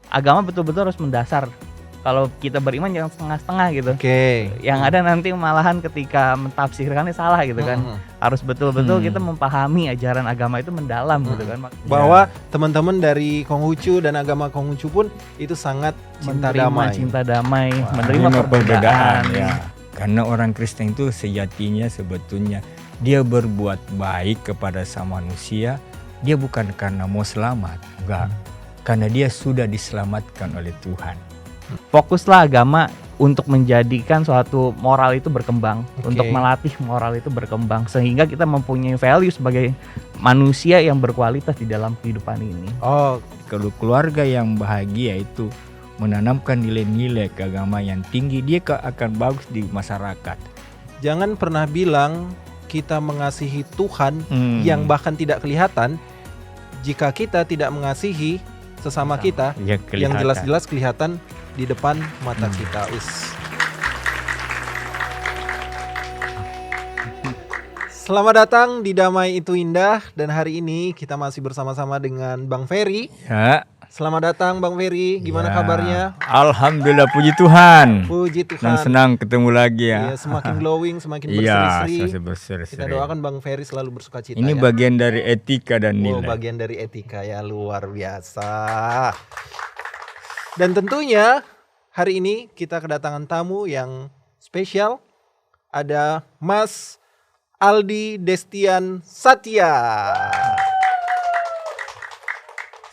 agama betul-betul harus mendasar. Kalau kita beriman jangan setengah-setengah gitu. Yang ada nanti malahan ketika mentafsirkannya salah gitu kan. Harus betul-betul kita memahami ajaran agama itu mendalam gitu kan. Bahwa teman-teman dari Konghucu dan agama Konghucu pun itu sangat cinta damai, menerima perbedaan. Ya. Karena orang Kristen itu sejatinya sebetulnya dia berbuat baik kepada sama manusia. Dia bukan karena mau selamat, enggak. Karena dia sudah diselamatkan oleh Tuhan. Fokuslah agama untuk menjadikan suatu moral itu berkembang, untuk melatih moral itu berkembang sehingga kita mempunyai value sebagai manusia yang berkualitas di dalam kehidupan ini. Kalau keluarga yang bahagia itu menanamkan nilai-nilai keagamaan yang tinggi, dia akan bagus di masyarakat. Jangan pernah bilang kita mengasihi Tuhan yang bahkan tidak kelihatan jika kita tidak mengasihi sesama kita yang jelas-jelas kelihatan di depan mata kita. Selamat datang di Damai Itu Indah, dan hari ini kita masih bersama-sama dengan Bang Ferry. Ya. Selamat datang Bang Ferry, gimana kabarnya? Alhamdulillah, puji Tuhan. Puji Tuhan. Senang ketemu lagi ya. Semakin glowing, semakin berseri-seri. Berseri-seri. Kita doakan Bang Ferry selalu bersuka cita. Ini bagian dari etika dan nilai. Bagian dari etika ya, luar biasa. Dan tentunya hari ini kita kedatangan tamu yang spesial. Ada Mas Aldi Destian Satya.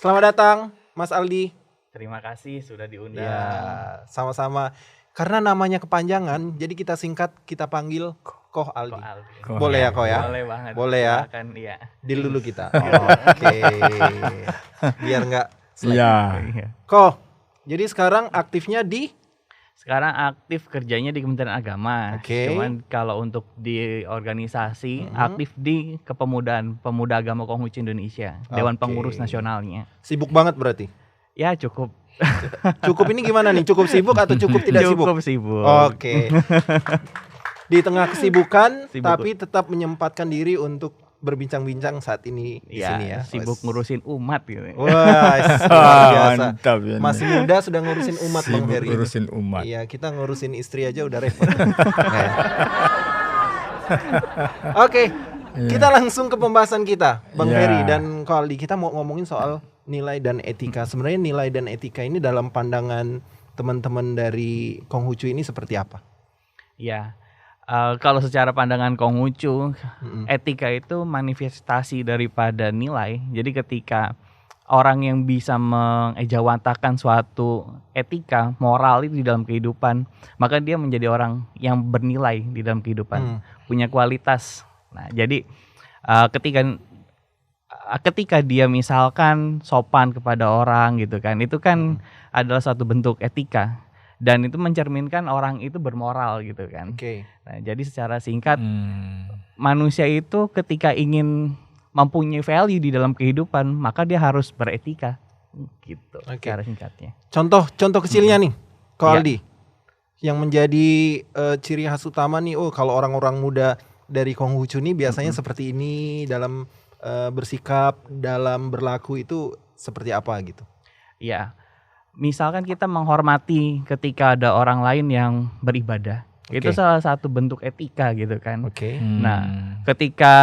Selamat datang Mas Aldi. Terima kasih sudah diundang. Ya, sama-sama. Karena namanya kepanjangan, jadi kita singkat, kita panggil Koh Aldi. Boleh ya Koh ya? Boleh banget. Boleh ya? Iya. Deal dulu kita. Oke. Biar nggak slack. Iya. Koh, jadi sekarang aktifnya di? Sekarang aktif kerjanya di Kementerian Agama. Oke. Cuman kalau untuk di organisasi aktif di Kepemudaan Pemuda Agama Konghucu Indonesia, Dewan Pengurus Nasionalnya. Sibuk banget berarti? Ya cukup. Cukup ini gimana nih? Cukup sibuk atau cukup tidak sibuk? Cukup sibuk. Oke. Di tengah kesibukan, tapi tetap menyempatkan diri untuk berbincang-bincang saat ini di sini ya. Sibuk ngurusin umat gitu. Wah, luar biasa. Mantap ya. Masih muda sudah ngurusin umat Bang Ferry. Ngurusin umat. Iya, kita ngurusin istri aja udah repot. Oke, kita langsung ke pembahasan kita, Bang Ferry dan Ko Aldi. Kita mau ngomongin soal nilai dan etika. Sebenarnya nilai dan etika ini dalam pandangan teman-teman dari Konghucu ini seperti apa? Ya. Kalau secara pandangan Konghucu, etika itu manifestasi daripada nilai. Jadi ketika orang yang bisa mengejawantakan suatu etika, moral itu di dalam kehidupan, maka dia menjadi orang yang bernilai di dalam kehidupan, punya kualitas. Nah, jadi ketika dia misalkan sopan kepada orang gitu kan, itu kan adalah satu bentuk etika. Dan itu mencerminkan orang itu bermoral gitu kan. Nah, jadi secara singkat manusia itu ketika ingin mempunyai value di dalam kehidupan, maka dia harus beretika gitu. Secara singkatnya. Contoh kecilnya nih, Ko Aldi, yang menjadi ciri khas utama nih. Kalau orang-orang muda dari Konghucu nih biasanya seperti ini dalam bersikap, dalam berlaku itu seperti apa gitu? Iya. Misalkan kita menghormati ketika ada orang lain yang beribadah, itu salah satu bentuk etika gitu kan. Nah, ketika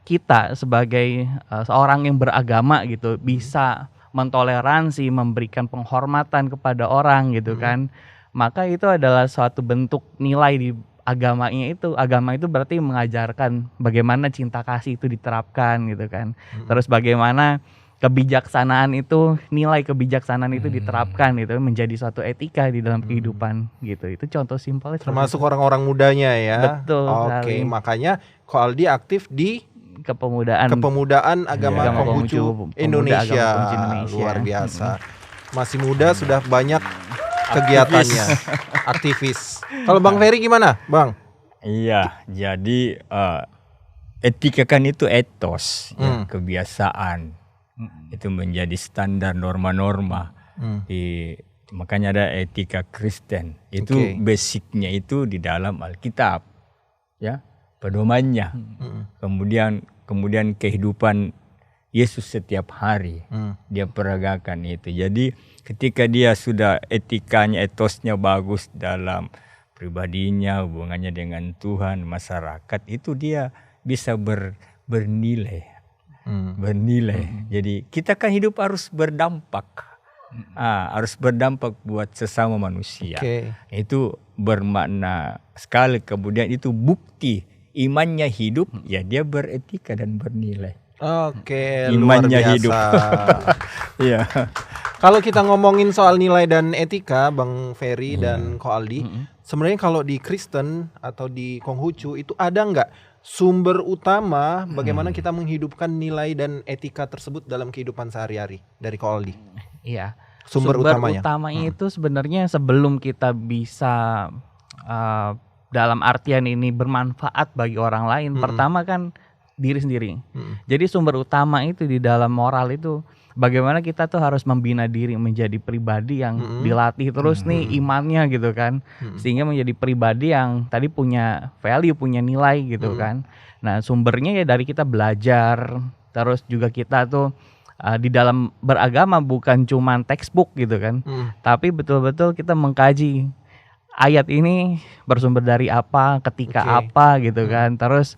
kita sebagai seorang yang beragama gitu bisa mentoleransi, memberikan penghormatan kepada orang gitu kan, maka itu adalah suatu bentuk nilai di agamanya itu. Agama itu berarti mengajarkan bagaimana cinta kasih itu diterapkan gitu kan. Terus bagaimana kebijaksanaan itu, nilai kebijaksanaan itu diterapkan gitu, menjadi suatu etika di dalam kehidupan gitu. Itu contoh simpelnya. Termasuk orang-orang mudanya ya. Betul. Makanya Ko Aldi aktif di Kepemudaan Agama Konghucu Indonesia. Luar biasa. Masih muda sudah banyak kegiatannya. Aktivis. Kalau Bang Ferry gimana, Bang? Iya, jadi etika kan itu etos, kebiasaan. Itu menjadi standar norma-norma. Makanya ada etika Kristen. Itu basicnya itu di dalam Alkitab, ya, pedomannya. Kemudian kehidupan Yesus setiap hari dia peragakan itu. Jadi ketika dia sudah etikanya, etosnya bagus dalam pribadinya, hubungannya dengan Tuhan, masyarakat, itu dia bisa bernilai. Bernilai. Jadi kita kan hidup harus berdampak. Harus berdampak buat sesama manusia. Itu bermakna sekali. Kemudian itu bukti imannya hidup, ya dia beretika dan bernilai. Imannya luar biasa. Hidup. Iya. Kalau kita ngomongin soal nilai dan etika, Bang Ferry dan Ko Aldi, sebenarnya kalau di Kristen atau di Konghucu itu ada nggak sumber utama bagaimana kita menghidupkan nilai dan etika tersebut dalam kehidupan sehari-hari dari Ko Aldi? Iya. Sumber utamanya itu sebenarnya sebelum kita bisa dalam artian ini bermanfaat bagi orang lain, pertama kan diri sendiri. Jadi sumber utama itu di dalam moral itu bagaimana kita tuh harus membina diri menjadi pribadi yang dilatih terus nih imannya gitu kan. Sehingga menjadi pribadi yang tadi punya value, punya nilai gitu kan. Nah, sumbernya ya dari kita belajar, terus juga kita tuh di dalam beragama bukan cuman textbook gitu kan. Tapi betul-betul kita mengkaji ayat ini bersumber dari apa, ketika apa gitu kan. Terus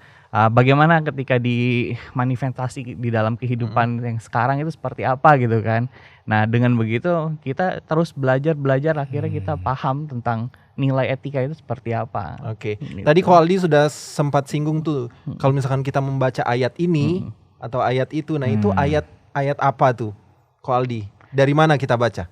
bagaimana ketika dimanifestasi di dalam kehidupan yang sekarang itu seperti apa gitu kan. Nah, dengan begitu kita terus belajar akhirnya kita paham tentang nilai etika itu seperti apa. Gitu. Tadi Ko Aldi sudah sempat singgung tuh kalau misalkan kita membaca ayat ini atau ayat itu, nah itu ayat apa tuh Ko Aldi? Dari mana kita baca?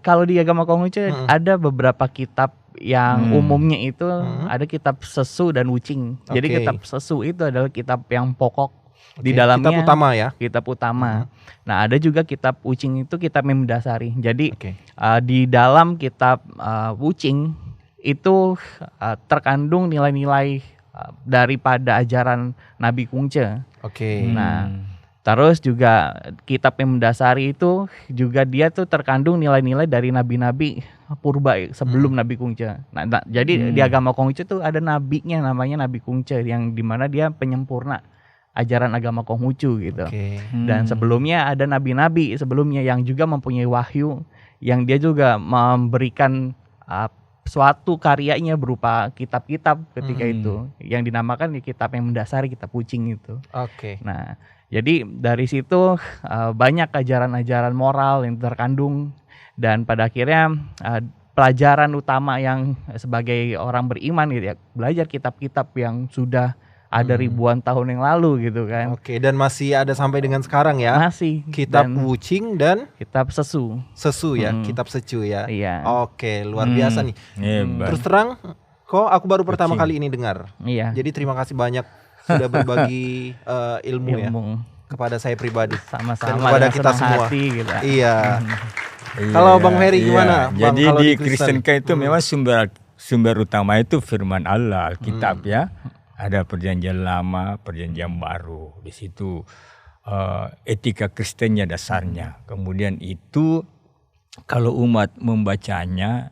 Kalau di agama Konghucu ada beberapa kitab yang umumnya itu ada kitab Sesu dan Wuching. Jadi kitab Sesu itu adalah kitab yang pokok di dalamnya. Kitab utama ya. Kitab utama. Nah, ada juga kitab Wuching itu kitab yang mendasari. Jadi di dalam kitab Wuching itu terkandung nilai-nilai daripada ajaran Nabi Kungce. Nah, terus juga kitab yang mendasari itu juga dia tuh terkandung nilai-nilai dari nabi-nabi purba sebelum Nabi Kungce. Nah, jadi di agama Konghucu tuh ada nabinya namanya Nabi Kungce yang dimana dia penyempurna ajaran agama Konghucu gitu. Dan sebelumnya ada nabi-nabi sebelumnya yang juga mempunyai wahyu yang dia juga memberikan suatu karyanya berupa kitab-kitab ketika itu yang dinamakan kitab yang mendasari, kitab Wuching itu. Nah, jadi dari situ banyak ajaran-ajaran moral yang terkandung dan pada akhirnya pelajaran utama yang sebagai orang beriman gitu ya, belajar kitab-kitab yang sudah ada ribuan tahun yang lalu gitu kan. Dan masih ada sampai dengan sekarang ya. Masih. Kitab Wuching dan kitab Sesu. Sesu ya, kitab Secu ya. Iya. Luar biasa nih. Terus terang, kok aku baru pertama kali ini dengar. Iya. Jadi terima kasih banyak sudah berbagi ilmu ya kepada saya pribadi. Sama-sama dan kepada kita semua. Hati, gitu. Iya. Kalau Bang Ferry gimana? Bang, jadi di Kristenkah itu memang sumber utama itu firman Allah, Alkitab ya. Ada perjanjian lama, perjanjian baru. Di situ etika Kristennya dasarnya. Kemudian itu kalau umat membacanya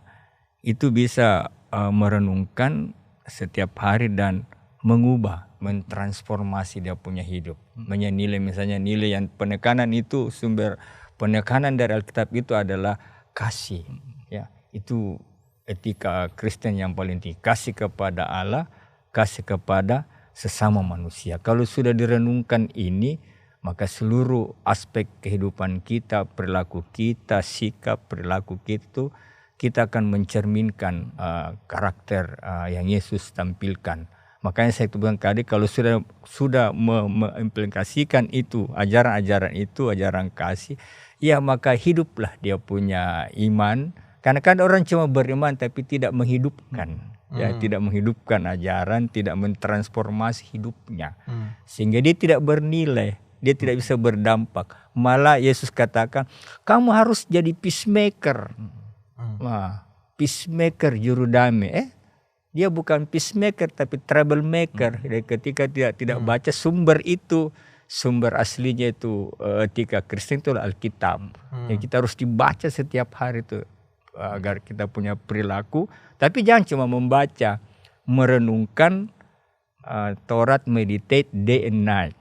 itu bisa merenungkan setiap hari dan mengubah, mentransformasi dia punya hidup. Menilai misalnya nilai yang penekanan itu, sumber penekanan dari Alkitab itu adalah kasih. Ya, itu etika Kristen yang paling tinggi. Kasih kepada Allah, kasih kepada sesama manusia. Kalau sudah direnungkan ini, maka seluruh aspek kehidupan kita, perilaku kita, sikap perilaku kita, kita akan mencerminkan karakter yang Yesus tampilkan. Makanya saya bilang tadi kalau sudah mengimplementasikan itu, ajaran-ajaran itu, ajaran kasih, ya maka hiduplah dia punya iman. Karena kan orang cuma beriman tapi tidak menghidupkan. Ya, tidak menghidupkan ajaran, tidak mentransformasi hidupnya. Sehingga dia tidak bernilai, dia tidak bisa berdampak. Malah Yesus katakan, kamu harus jadi peacemaker. Nah, peacemaker, juru damai. Dia bukan peacemaker tapi troublemaker. Ketika tidak baca sumber itu, sumber aslinya itu etika Kristen itu Alkitab. Yang kita harus dibaca setiap hari itu agar kita punya perilaku. Tapi jangan cuma membaca, merenungkan, Taurat meditate day and night.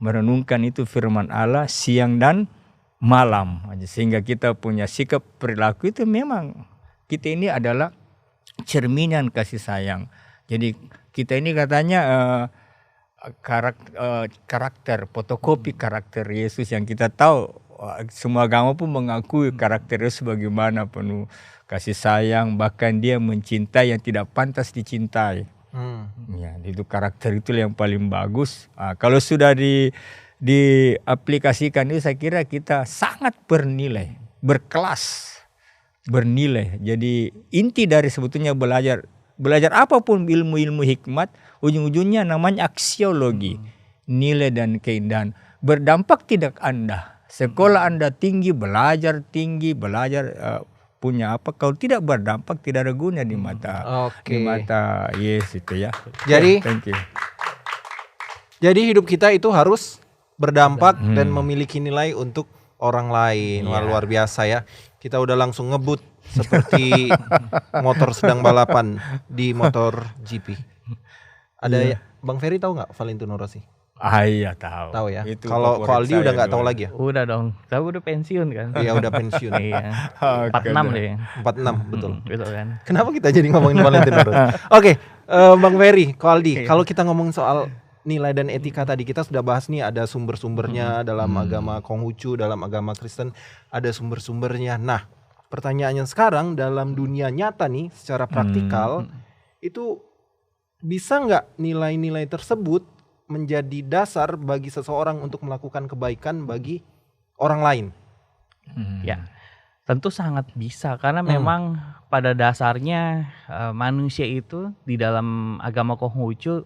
Merenungkan itu firman Allah siang dan malam. Sehingga kita punya sikap perilaku itu memang kita ini adalah cerminan kasih sayang. Jadi kita ini katanya karakter fotokopi karakter Yesus yang kita tahu semua agama pun mengakui karakter Yesus bagaimana penuh kasih sayang, bahkan dia mencintai yang tidak pantas dicintai. Ya, itu karakter itu yang paling bagus. Kalau sudah diaplikasikan itu saya kira kita sangat bernilai, berkelas, bernilai. Jadi inti dari sebetulnya belajar apapun ilmu-ilmu hikmat, ujung-ujungnya namanya aksiologi, nilai dan keindahan. Berdampak tidak Anda, sekolah Anda tinggi, belajar punya apa? Kalau tidak berdampak tidak ada guna di mata Yesus itu ya. Jadi, thank you. Jadi hidup kita itu harus berdampak dan memiliki nilai untuk orang lain. Wah, luar biasa ya. Kita udah langsung ngebut seperti motor sedang balapan di motor GP. Ada Bang Ferry tahu nggak Valentino Rossi? Iya tahu. Tahu ya. Kalau Aldi udah nggak tahu lagi ya? Udah dong. Saya udah pensiun kan. Iya udah pensiun. Iya. 46 deh. 46 betul. Betul kan. Kenapa kita jadi ngomongin Valentino Rossi? Oke, Bang Ferry, Aldi. Kalau kita ngomong soal nilai dan etika tadi, kita sudah bahas nih ada sumber-sumbernya dalam agama Konghucu, dalam agama Kristen ada sumber-sumbernya. Nah, pertanyaannya sekarang dalam dunia nyata nih, secara praktikal itu bisa nggak nilai-nilai tersebut menjadi dasar bagi seseorang untuk melakukan kebaikan bagi orang lain? Ya, tentu sangat bisa karena memang pada dasarnya manusia itu di dalam agama Konghucu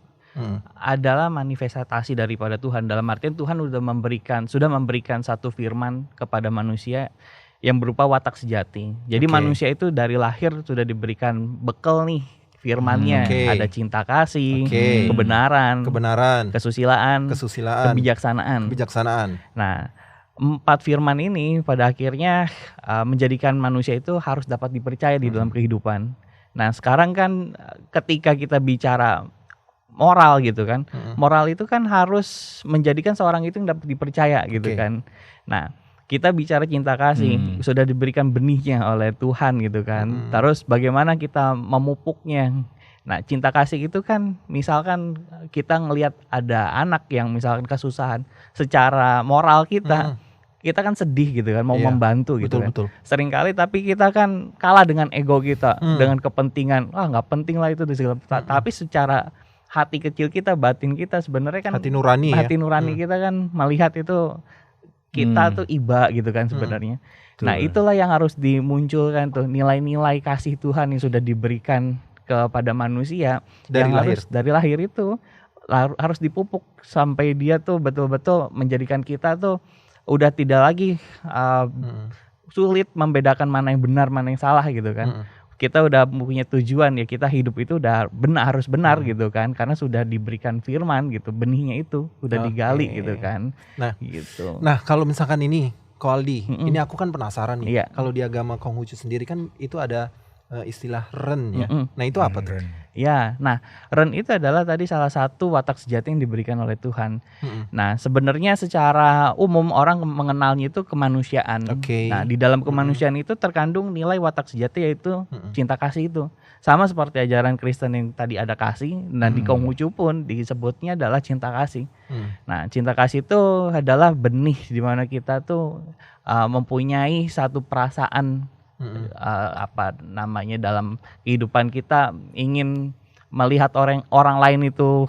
adalah manifestasi daripada Tuhan. Dalam artian Tuhan sudah memberikan satu firman kepada manusia yang berupa watak sejati. Jadi manusia itu dari lahir sudah diberikan bekal nih firmannya, ada cinta kasih, kebenaran, kesusilaan, kebijaksanaan. Nah, 4 firman ini pada akhirnya menjadikan manusia itu harus dapat dipercaya di dalam kehidupan. Nah, sekarang kan ketika kita bicara moral gitu kan, moral itu kan harus menjadikan seorang itu yang dapat dipercaya gitu kan. Nah, kita bicara cinta kasih, sudah diberikan benihnya oleh Tuhan gitu kan. Terus bagaimana kita memupuknya. Nah, cinta kasih itu kan misalkan kita ngelihat ada anak yang misalkan kesusahan, secara moral kita kan sedih gitu kan, mau membantu gitu kan. Seringkali tapi kita kan kalah dengan ego kita, dengan kepentingan, nggak penting lah itu. Tapi secara hati kecil kita, batin kita sebenarnya kan hati nurani kita kan melihat itu kita tuh iba gitu kan sebenarnya. Nah, itulah yang harus dimunculkan tuh, nilai-nilai kasih Tuhan yang sudah diberikan kepada manusia dari lahir. Dari lahir itu harus dipupuk sampai dia tuh betul-betul menjadikan kita tuh udah tidak lagi sulit membedakan mana yang benar mana yang salah gitu kan. Kita udah punya tujuan ya, kita hidup itu udah harus benar gitu kan, karena sudah diberikan firman gitu, benihnya itu udah digali gitu kan. Nah, gitu. Nah, kalau misalkan ini Ko Aldi, ini aku kan penasaran nih. Kalau di agama Konghucu sendiri kan itu ada istilah ren ya. Nah, itu apa tuh? Ya, nah ren itu adalah tadi salah satu watak sejati yang diberikan oleh Tuhan. Nah, sebenarnya secara umum orang mengenalnya itu kemanusiaan. Nah, di dalam kemanusiaan itu terkandung nilai watak sejati yaitu cinta kasih itu. Sama seperti ajaran Kristen yang tadi ada kasih, dan di Konghucu pun disebutnya adalah cinta kasih. Nah, cinta kasih itu adalah benih di mana kita tuh mempunyai satu perasaan dalam kehidupan kita, ingin melihat orang lain itu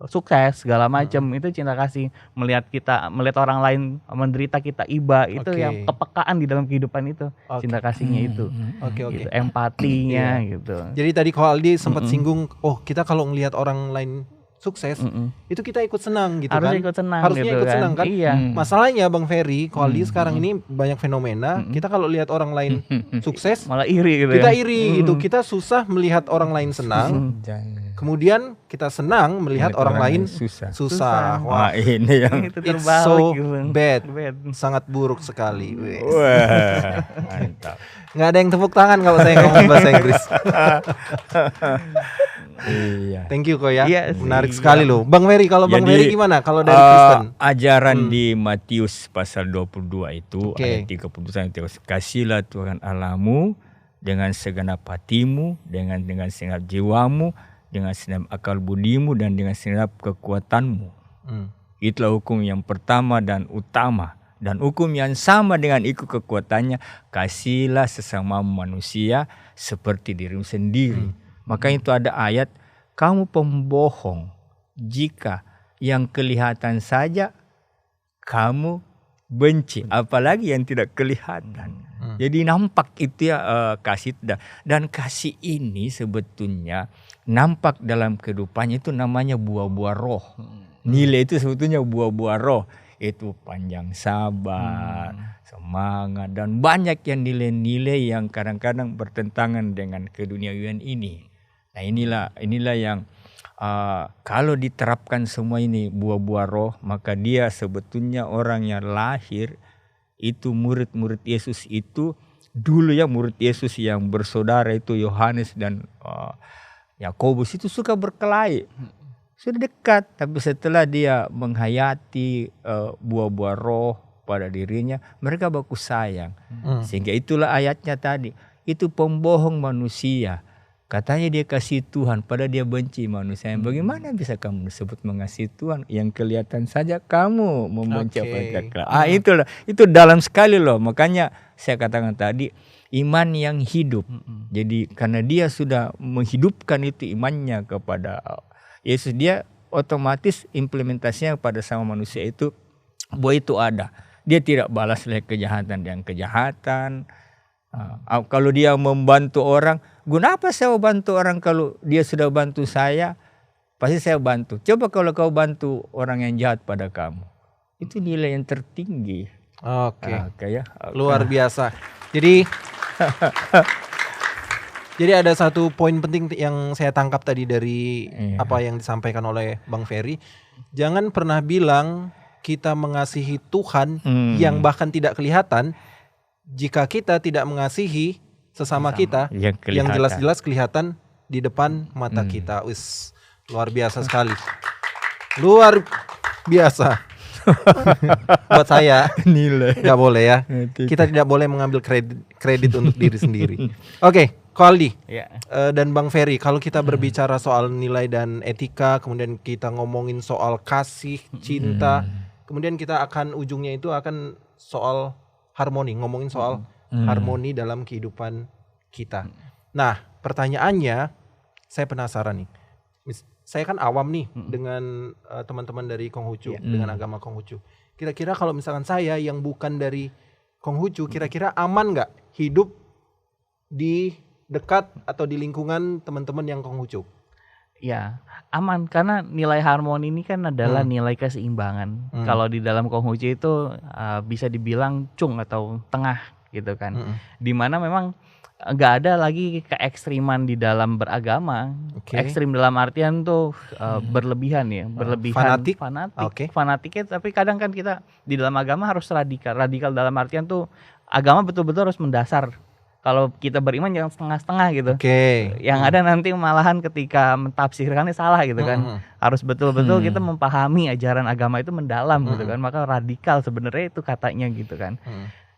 sukses segala macam, itu cinta kasih. Melihat orang lain menderita, kita iba, itu yang kepekaan di dalam kehidupan itu, cinta kasihnya itu. Gitu, empatinya gitu. Jadi tadi Ko Aldi sempat singgung, kita kalau ngelihat orang lain sukses, itu kita ikut senang gitu kan. Harusnya ikut senang kan. Masalahnya Bang Ferry, Ko Aldi sekarang ini banyak fenomena, kita kalau lihat orang lain sukses malah iri gitu. Kita iri gitu. Kita susah melihat orang lain senang. Kemudian kita senang melihat orang lain susah. Wah, ini yang it's so bad. Sangat buruk sekali. Wah, mantap. Nggak ada yang tepuk tangan kalau saya ngomong bahasa Inggris. Iya. Thank you kok ya. Iya, menarik sekali loh. Bang Ferry, kalau Bang Ferry gimana kalau dari Kristen? Ajaran di Matius pasal 22 itu ayat 30, kasihlah Tuhan Allahmu dengan segenap hatimu, dengan segenap jiwamu, dengan segenap akal budimu, dan dengan segenap kekuatanmu. Itulah hukum yang pertama dan utama. Dan hukum yang sama dengan itu kekuatannya, kasihlah sesama manusia seperti dirimu sendiri. Maka itu ada ayat, kamu pembohong jika yang kelihatan saja kamu benci, apalagi yang tidak kelihatan. Jadi nampak itu ya kasih. Dan kasih ini sebetulnya nampak dalam kehidupannya, itu namanya buah-buah roh. Nilai itu sebetulnya buah-buah roh. Itu panjang sabar, semangat, dan banyak yang nilai-nilai yang kadang-kadang bertentangan dengan keduniawian ini. Nah inilah yang kalau diterapkan semua ini buah-buah roh, maka dia sebetulnya orang yang lahir itu murid-murid Yesus itu dulu ya, murid Yesus yang bersaudara itu Yohanes dan Yakobus itu suka berkelahi. Sudah dekat, tapi setelah dia menghayati buah-buah roh pada dirinya, mereka baku sayang. Sehingga itulah ayatnya tadi, itu pembohong manusia. Katanya dia kasih Tuhan, padahal dia benci manusia. Bagaimana bisa kamu disebut mengasihi Tuhan? Yang kelihatan saja kamu membenci apa yang itu dalam sekali loh. Makanya saya katakan tadi, iman yang hidup. Jadi karena dia sudah menghidupkan itu imannya kepada Yesus, dia otomatis implementasinya pada sama manusia itu bahwa itu ada. Dia tidak balas lagi kejahatan dengan kejahatan. Kalau dia membantu orang, guna apa saya bantu orang kalau dia sudah bantu saya? Pasti saya bantu. Coba kalau kau bantu orang yang jahat pada kamu, itu nilai yang tertinggi. Luar biasa. Jadi ada satu poin penting yang saya tangkap tadi dari apa yang disampaikan oleh Bang Ferry. Jangan pernah bilang kita mengasihi Tuhan yang bahkan tidak kelihatan jika kita tidak mengasihi sesama kita yang jelas-jelas kelihatan di depan mata kita. Luar biasa sekali. Luar biasa. Buat saya nilai nggak boleh ya. Kita tidak boleh mengambil kredit untuk diri sendiri. Oke. Ko Aldi dan Bang Ferry, kalau kita berbicara soal nilai dan etika, kemudian kita ngomongin soal kasih, cinta, kemudian kita akan ujungnya itu akan soal harmoni, ngomongin soal harmoni dalam kehidupan kita. Nah, pertanyaannya, saya penasaran nih. Saya kan awam nih dengan teman-teman dari Konghucu, dengan agama Konghucu. Kira-kira kalau misalkan saya yang bukan dari Konghucu, kira-kira aman nggak hidup di dekat atau di lingkungan teman-teman yang Konghucu? Ya, aman, karena nilai harmoni ini kan adalah nilai keseimbangan. Kalau di dalam Konghucu itu bisa dibilang cung atau tengah gitu kan. Dimana memang nggak ada lagi keekstriman di dalam beragama. Ekstrim dalam artian tuh berlebihan ya, fanatiknya. Tapi kadang kan kita di dalam agama harus radikal dalam artian tuh agama betul-betul harus mendasar. Kalau kita beriman jangan setengah-setengah gitu. Yang ada nanti malahan ketika mentafsirkannya salah gitu kan. Harus betul-betul kita memahami ajaran agama itu mendalam gitu kan. Maka radikal sebenarnya itu katanya gitu kan.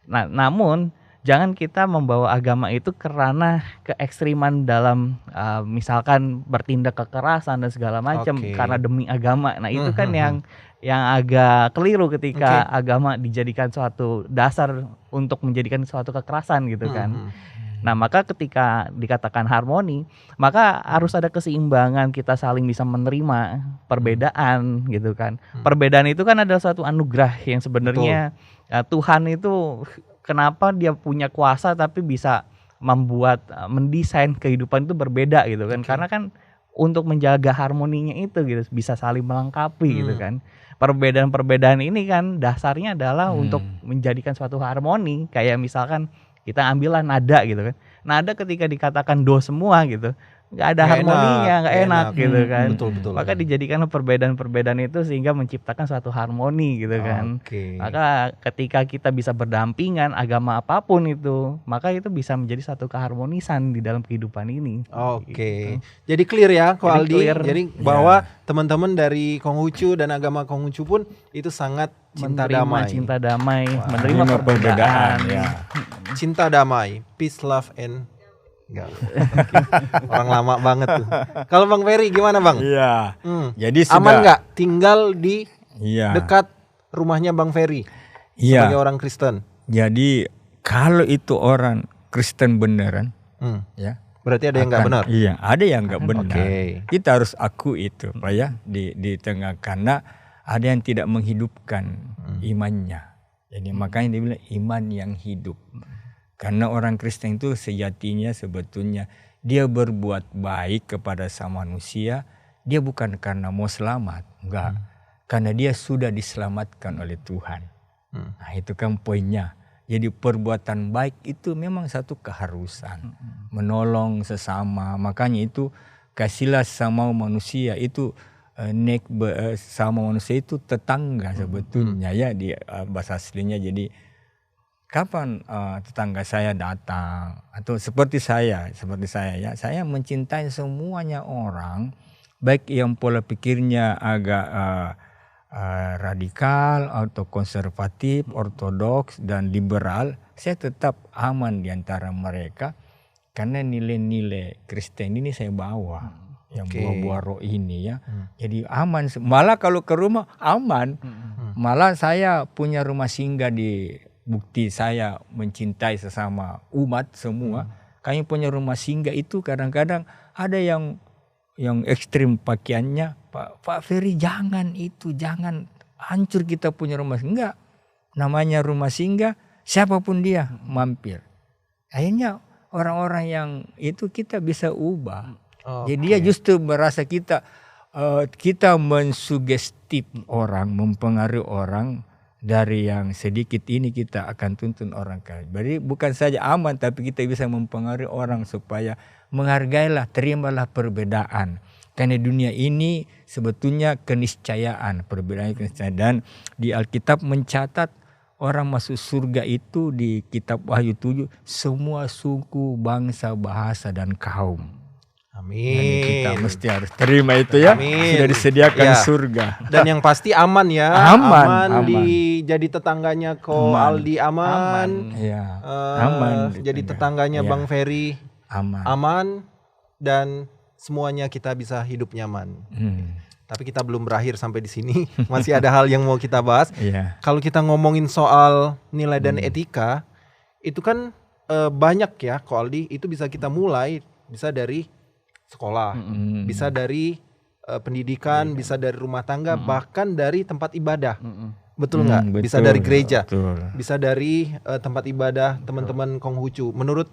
Nah, namun jangan kita membawa agama itu karena keekstriman dalam misalkan bertindak kekerasan dan segala macam karena demi agama. Nah, itu kan yang agak keliru ketika agama dijadikan suatu dasar untuk menjadikan suatu kekerasan gitu kan. Nah, maka ketika dikatakan harmoni, maka harus ada keseimbangan, kita saling bisa menerima perbedaan gitu kan. Perbedaan itu kan adalah suatu anugerah yang sebenarnya Tuhan itu kenapa dia punya kuasa tapi bisa mendesain kehidupan itu berbeda gitu kan. Karena kan untuk menjaga harmoninya itu gitu, bisa saling melengkapi gitu kan. Perbedaan-perbedaan ini kan dasarnya adalah untuk menjadikan suatu harmoni. Kayak misalkan kita ambillah nada gitu kan. Nada ketika dikatakan do semua gitu, nggak ada harmoninya, nggak enak gitu kan. Betul. Maka dijadikan perbedaan-perbedaan itu sehingga menciptakan suatu harmoni gitu kan. Maka ketika kita bisa berdampingan agama apapun itu, maka itu bisa menjadi satu keharmonisan di dalam kehidupan ini. Gitu. Jadi clear ya Ko Aldi. Jadi bahwa teman-teman dari Konghucu dan agama Konghucu pun itu sangat cinta damai, menerima perbedaan. Cinta damai, peace, love, and enggak. Orang lama banget tuh. Kalau Bang Ferry gimana Bang? Iya. Jadi aman nggak tinggal di dekat rumahnya Bang Ferry sebagai orang Kristen? Jadi kalau itu orang Kristen beneran, ya. Berarti ada yang nggak benar? Iya, ada yang nggak benar. Kita harus akui itu, Pak ya, di tengah, karena ada yang tidak menghidupkan imannya. Jadi makanya dia bilang iman yang hidup. Karena orang Kristen itu sejatinya sebetulnya dia berbuat baik kepada sama manusia, dia bukan karena mau selamat, enggak. Karena dia sudah diselamatkan oleh Tuhan. Nah, itu kan poinnya. Jadi perbuatan baik itu memang satu keharusan. Menolong sesama. Makanya itu kasihlah sama manusia itu sama manusia itu tetangga sebetulnya ya di bahasa aslinya. Jadi kapan tetangga saya datang atau seperti saya ya, saya mencintai semuanya orang, baik yang pola pikirnya agak radikal atau konservatif, ortodoks dan liberal, saya tetap aman di antara mereka karena nilai-nilai Kristen ini saya bawa. Yang buah-buah roh ini ya. Jadi aman. Malah kalau ke rumah aman. Malah saya punya rumah singgah di bukti saya mencintai sesama umat semua. Kami punya rumah singgah itu kadang-kadang ada yang ekstrim pakaiannya. Pak Ferry jangan hancur kita punya rumah singgah. Enggak. Namanya rumah singgah, siapapun dia mampir. Akhirnya orang-orang yang itu kita bisa ubah. Jadi dia justru merasa kita mensugestif orang, mempengaruhi orang dari yang sedikit ini kita akan tuntun orang kaya. Jadi bukan saja aman tapi kita bisa mempengaruhi orang supaya menghargailah, terimalah perbedaan. Karena dunia ini sebetulnya keniscayaan, perbedaan keniscayaan. Dan di Alkitab mencatat orang masuk surga itu di kitab Wahyu 7 semua suku, bangsa, bahasa dan kaum. Amin. Dan kita mesti harus terima itu ya. Amin. Sudah disediakan surga. Dan yang pasti aman ya. Aman. Jadi tetangganya Ko Aldi aman. Ya. Aman. Jadi tetangganya Bang Ferry aman. Dan semuanya kita bisa hidup nyaman. Tapi kita belum berakhir sampai di sini. Masih ada hal yang mau kita bahas. Kalau kita ngomongin soal nilai dan etika, itu kan banyak ya Ko Aldi. Itu bisa kita mulai, bisa dari sekolah, bisa dari pendidikan, bisa dari rumah tangga, bahkan dari tempat ibadah. Betul nggak? Bisa dari gereja, bisa dari tempat ibadah teman-teman Konghucu. Menurut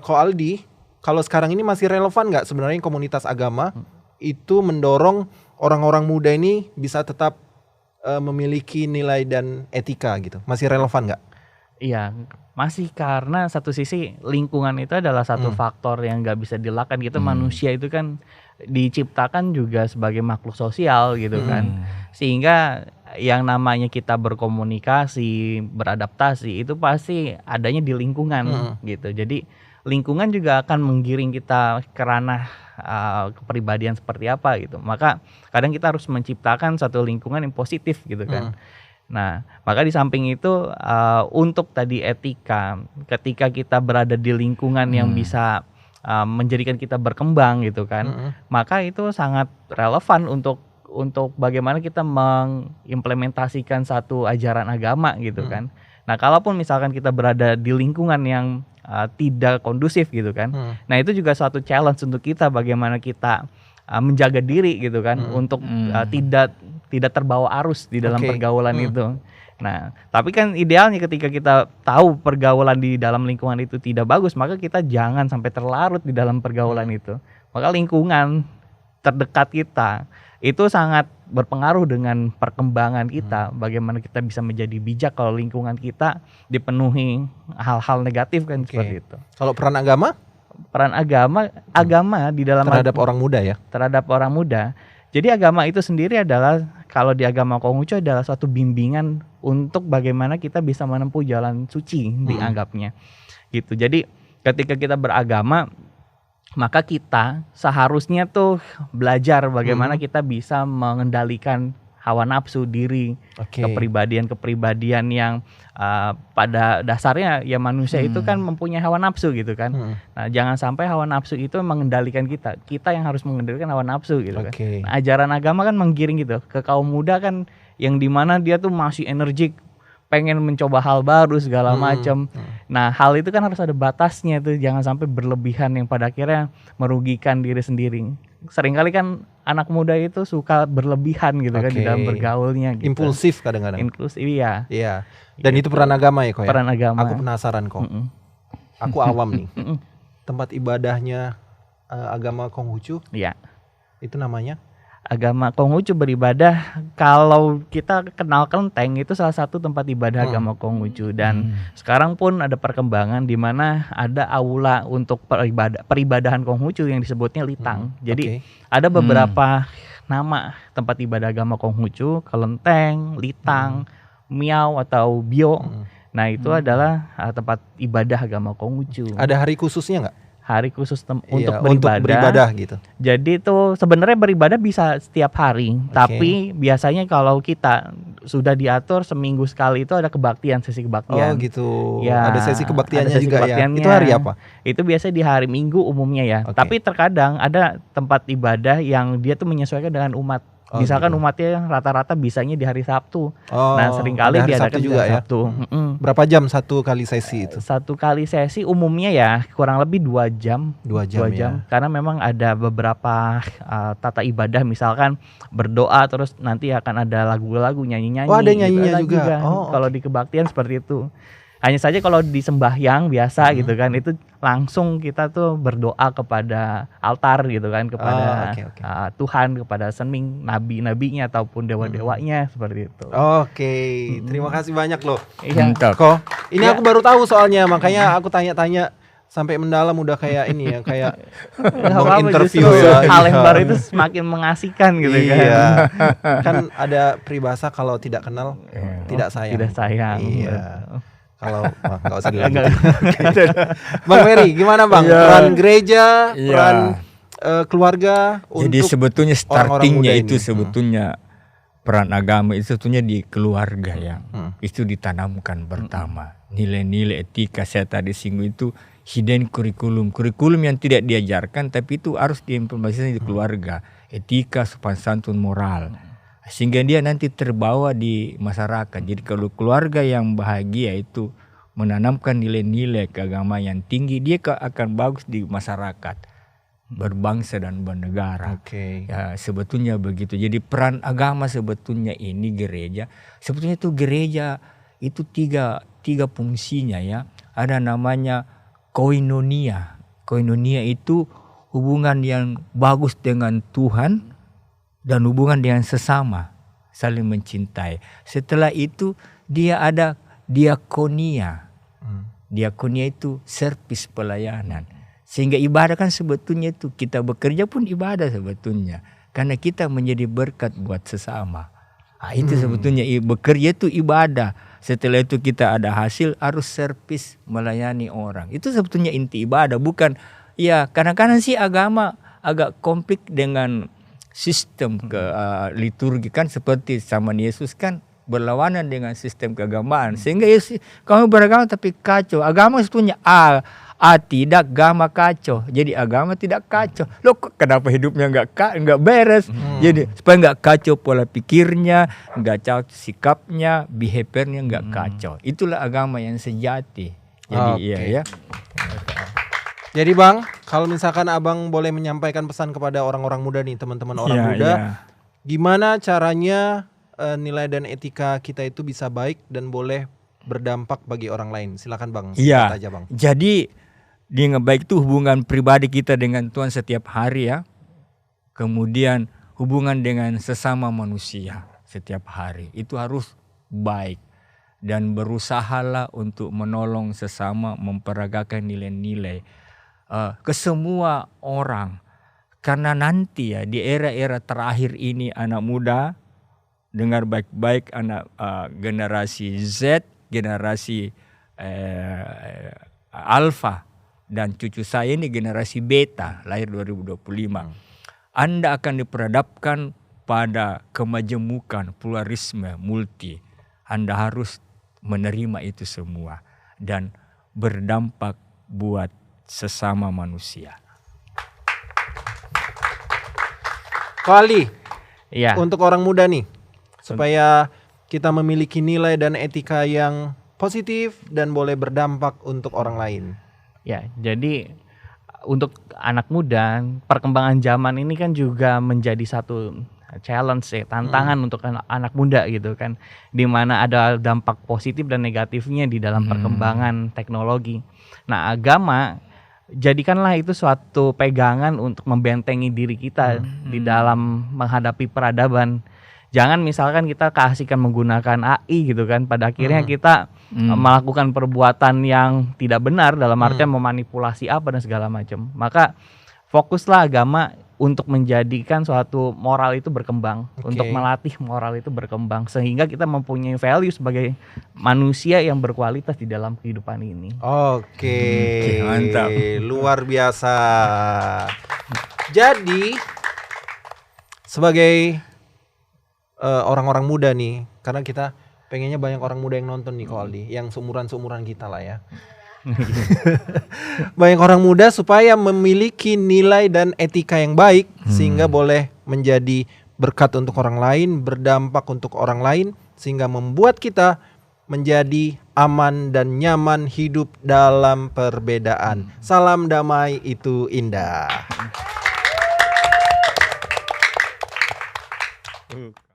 Ko Aldi, kalau sekarang ini masih relevan nggak sebenarnya komunitas agama itu mendorong orang-orang muda ini bisa tetap memiliki nilai dan etika gitu? Masih relevan nggak? Iya, masih, karena satu sisi lingkungan itu adalah satu faktor yang nggak bisa dilakukan. Kita manusia itu kan diciptakan juga sebagai makhluk sosial gitu kan, sehingga yang namanya kita berkomunikasi, beradaptasi itu pasti adanya di lingkungan gitu. Jadi lingkungan juga akan menggiring kita ke ranah kepribadian seperti apa gitu. Maka kadang kita harus menciptakan satu lingkungan yang positif gitu kan. Nah, maka di samping itu untuk tadi etika, ketika kita berada di lingkungan yang bisa menjadikan kita berkembang gitu kan, maka itu sangat relevan untuk bagaimana kita mengimplementasikan satu ajaran agama gitu kan. Nah, kalaupun misalkan kita berada di lingkungan yang tidak kondusif gitu kan, nah itu juga suatu challenge untuk kita bagaimana kita menjaga diri gitu kan, untuk tidak terbawa arus di dalam pergaulan itu. Nah, tapi kan idealnya ketika kita tahu pergaulan di dalam lingkungan itu tidak bagus, maka kita jangan sampai terlarut di dalam pergaulan itu. Maka lingkungan terdekat kita itu sangat berpengaruh dengan perkembangan kita. Bagaimana kita bisa menjadi bijak kalau lingkungan kita dipenuhi hal-hal negatif kan, seperti itu. Kalau peran agama? peran agama di dalam terhadap orang muda ya. Terhadap orang muda. Jadi agama itu sendiri adalah, kalau di agama Konghucu adalah suatu bimbingan untuk bagaimana kita bisa menempuh jalan suci dianggapnya. Gitu. Jadi ketika kita beragama, maka kita seharusnya tuh belajar bagaimana kita bisa mengendalikan hawa nafsu diri, kepribadian yang pada dasarnya ya manusia itu kan mempunyai hawa nafsu gitu kan. Nah, jangan sampai hawa nafsu itu mengendalikan kita yang harus mengendalikan hawa nafsu gitu kan. Nah, ajaran agama kan menggiring gitu ke kaum muda kan, yang dimana dia tuh masih energik, pengen mencoba hal baru segala macam. Nah, hal itu kan harus ada batasnya tuh, jangan sampai berlebihan yang pada akhirnya merugikan diri sendiri. Seringkali kan anak muda itu suka berlebihan gitu kan di dalam bergaulnya gitu. Impulsif kadang-kadang. Impulsif, iya. Iya. Dan gitu. Itu peran agama ya kok ya? Peran agama. Aku penasaran kok. Aku awam nih. Tempat ibadahnya agama Konghucu. Iya. Itu namanya? Agama Konghucu beribadah, kalau kita kenal Kelenteng itu salah satu tempat ibadah agama Konghucu, dan sekarang pun ada perkembangan di mana ada aula untuk peribadahan Konghucu yang disebutnya Litang. Jadi ada beberapa nama tempat ibadah agama Konghucu, Kelenteng, Litang, Miao atau Bio. Nah, itu adalah tempat ibadah agama Konghucu. Ada hari khususnya nggak? Hari khusus untuk beribadah gitu. Jadi itu sebenarnya beribadah bisa setiap hari, tapi biasanya kalau kita sudah diatur seminggu sekali itu ada kebaktian, sesi kebaktian. Oh gitu. Ya, ada sesi kebaktiannya juga ya. Itu hari apa? Itu biasanya di hari Minggu umumnya ya. Tapi terkadang ada tempat ibadah yang dia tuh menyesuaikan dengan umat. Misalkan umatnya rata-rata bisanya di hari Sabtu. Nah, seringkali diadakan juga ya. Sabtu. Berapa jam satu kali sesi itu? Satu kali sesi umumnya ya kurang lebih 2 jam. 2 jam. Ya. Karena memang ada beberapa tata ibadah, misalkan berdoa terus nanti akan ada lagu-lagu, nyanyi-nyanyi. Oh, ada nyanyinya gitu, juga. Kalau di kebaktian seperti itu. Hanya saja kalau di sembahyang biasa gitu kan, itu langsung kita tuh berdoa kepada altar gitu kan, kepada Tuhan, kepada Sening, nabi-nabinya ataupun dewa-dewanya seperti itu. Terima kasih banyak loh. Iya. Kok ini aku baru tahu soalnya, makanya aku tanya-tanya sampai mendalam, udah kayak ini ya, kayak interview ya. Hal yang baru itu semakin mengasihkan gitu kan. Iya. Kan ada peribahasa kalau tidak kenal tidak sayang. Tidak sayang. Iya. Kalau nggak usah dilanjut. Bang Ferry, gimana Bang? Peran gereja, peran keluarga. Jadi untuk sebetulnya startingnya itu sebetulnya peran agama itu sebetulnya di keluarga ya. Itu ditanamkan pertama. Nilai-nilai etika saya tadi singgung itu hidden kurikulum yang tidak diajarkan tapi itu harus diimplementasikan di keluarga. Etika, sopan santun, moral. Sehingga dia nanti terbawa di masyarakat. Jadi kalau keluarga yang bahagia itu menanamkan nilai-nilai keagamaan yang tinggi, dia akan bagus di masyarakat, berbangsa dan bernegara. Ya, sebetulnya begitu. Jadi peran agama sebetulnya ini gereja. Sebetulnya itu gereja itu tiga fungsinya ya. Ada namanya koinonia. Koinonia itu hubungan yang bagus dengan Tuhan dan hubungan dengan sesama, saling mencintai. Setelah itu dia ada diakonia. Diakonia itu servis pelayanan. Sehingga ibadah kan sebetulnya itu kita bekerja pun ibadah sebetulnya. Karena kita menjadi berkat buat sesama. Itu sebetulnya bekerja itu ibadah. Setelah itu kita ada hasil harus servis melayani orang. Itu sebetulnya inti ibadah. Bukan ya kadang-kadang sih agama agak konflik dengan sistem liturgi kan, seperti zaman Yesus kan berlawanan dengan sistem keagamaan. Sehingga Yesus, kamu beragama tapi kacau. Agama sebetulnya tidak, agama kacau. Jadi agama tidak kacau. Loh kenapa hidupnya enggak beres? Jadi supaya enggak kacau pola pikirnya, enggak kacau sikapnya, behaviornya enggak kacau. Itulah agama yang sejati. Jadi ya. Jadi Bang, kalau misalkan Abang boleh menyampaikan pesan kepada orang-orang muda nih, teman-teman orang muda, gimana caranya nilai dan etika kita itu bisa baik dan boleh berdampak bagi orang lain? Silakan Bang. Iya. Bang. Jadi yang baik itu hubungan pribadi kita dengan Tuhan setiap hari ya. Kemudian hubungan dengan sesama manusia setiap hari itu harus baik. Dan berusahalah untuk menolong sesama, memperagakan nilai-nilai. ke semua orang. Karena nanti ya di era-era terakhir ini anak muda, dengar baik-baik, anak generasi Z, generasi Alpha, dan cucu saya ini generasi Beta, lahir 2025. Anda akan diperhadapkan pada kemajemukan, pluralisme, multi. Anda harus menerima itu semua dan berdampak buat sesama manusia. Kali, ya. Untuk orang muda nih, supaya kita memiliki nilai dan etika yang positif dan boleh berdampak untuk orang lain. Ya, jadi untuk anak muda, perkembangan zaman ini kan juga menjadi satu challenge ya, tantangan untuk anak muda gitu kan, di mana ada dampak positif dan negatifnya di dalam perkembangan teknologi. Nah, agama jadikanlah itu suatu pegangan untuk membentengi diri kita di dalam menghadapi peradaban. Jangan misalkan kita keasikan menggunakan AI gitu kan, pada akhirnya kita melakukan perbuatan yang tidak benar dalam artian memanipulasi apa dan segala macam. Maka fokuslah agama untuk menjadikan suatu moral itu berkembang, untuk melatih moral itu berkembang sehingga kita mempunyai value sebagai manusia yang berkualitas di dalam kehidupan ini. Oke, mantap, luar biasa. Jadi sebagai orang-orang muda nih, karena kita pengennya banyak orang muda yang nonton nih, Aldi, yang seumuran kita lah ya. Banyak orang muda supaya memiliki nilai dan etika yang baik sehingga boleh menjadi berkat untuk orang lain, berdampak untuk orang lain, sehingga membuat kita menjadi aman dan nyaman hidup dalam perbedaan. Salam damai itu indah.